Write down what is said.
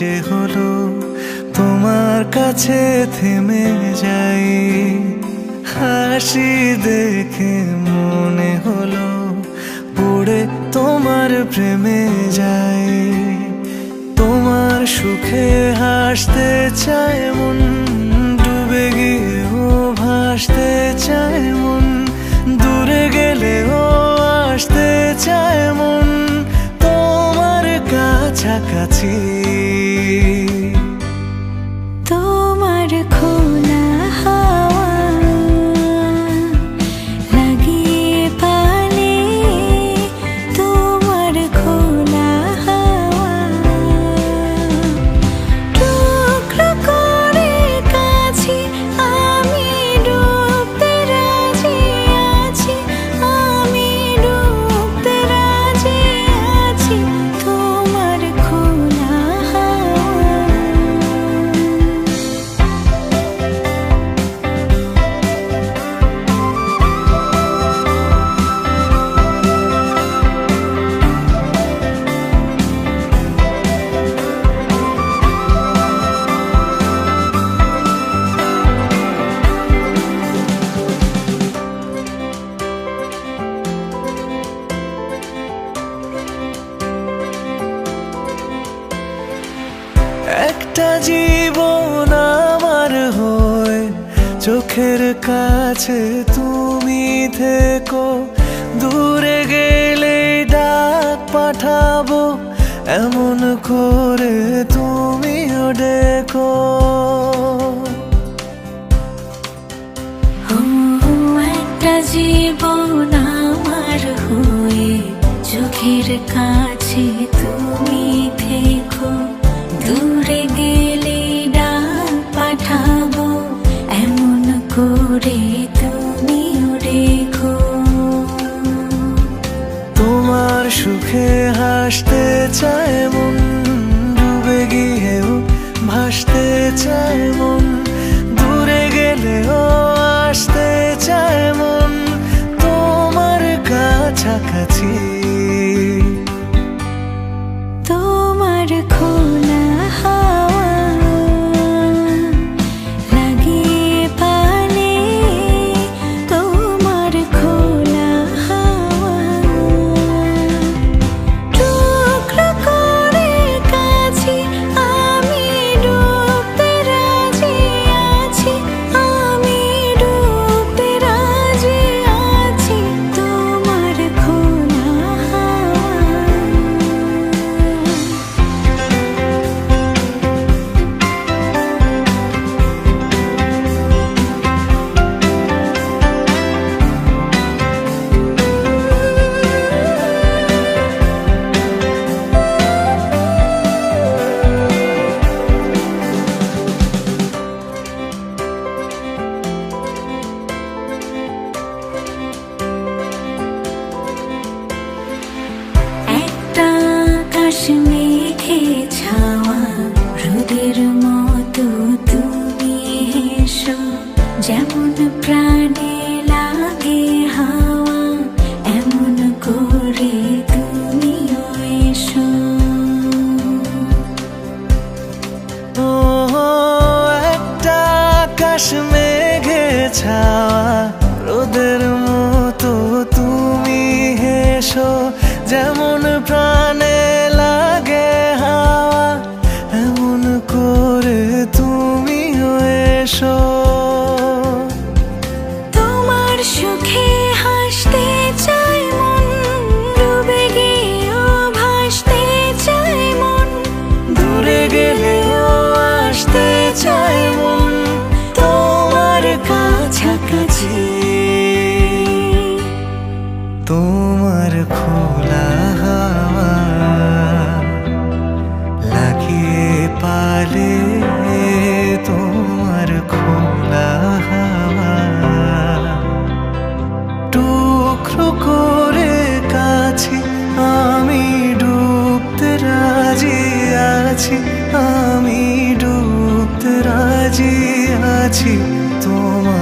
যে হলো তোমার কাছে থেমে যাই। হাসি দেখে মনে হলো পড়ে তোমার প্রেমে যাই। তোমার সুখে হাসতে চায় মন, ডুবে গিয়েও ভাসতে চায় মন। দূরে গেলেও আসতে চায় মন তোমার কাছাকাছি। তোমার খোলা হাওয়া লাগিয়ে পালে, তোমার খোলা হাওয়া টুকরো করে কাছে আমি ডুবতে রাজি আছি, আমি ডুবতে রাজি আছি তোমার খোলা হাওয়া। একটা জীবন আমার হয়ে চোখের কাছে তুমি থেকো। দূরে গেলে ডাক পাঠাবো এমন করে তুমিও ডেকো। একটা জীবন আমার হয়ে চোখের কাছে তুমি থেকো। দূরে গেলে ডাক পাঠাবো এমন করে তুমিও রেখো। তোমার সুখে হাসতে চায় মন, ডুবে গিয়েও ভাসতে চায় মন। দূরে গেলেও আসতে চায় মন তোমার কাছাকাছি। তোমার খোলা হাওয়া লাগিয়ে পালে, তোমার খোলা হাওয়া টুকরো করে কাছে আমি ডুবতে রাজি আছি, আমি ডুবতে রাজি আছি তোমার খোলা হাওয়া। একটা আকাশ মেঘে ছাওয়া রোদের মতো তুমি হেসো, যেমন প্রাণে লাগে হাওয়া এমন করে তুমিও এসো। ও একটা আকাশ মেঘে ছাওয়া রোদের মতো তুমি হেসো, যেমন প্রাণে লাগে হাওয়া এমন করে তুমিও এসো। তোমার সুখে হাসতে চায় মন, ডুবে গিয়েও ভাসতে চায় মন। দূরে গেলেও আসতে চায় মন তোমার কাছাকাছি। তোমার খোলা হাওয়া লাগিয়ে পালে, তোমার খোলা হাওয়া টুকরো করে কাছে আমি ডুবতে রাজি আছি, আমি ডুবতে রাজি আছি তোমার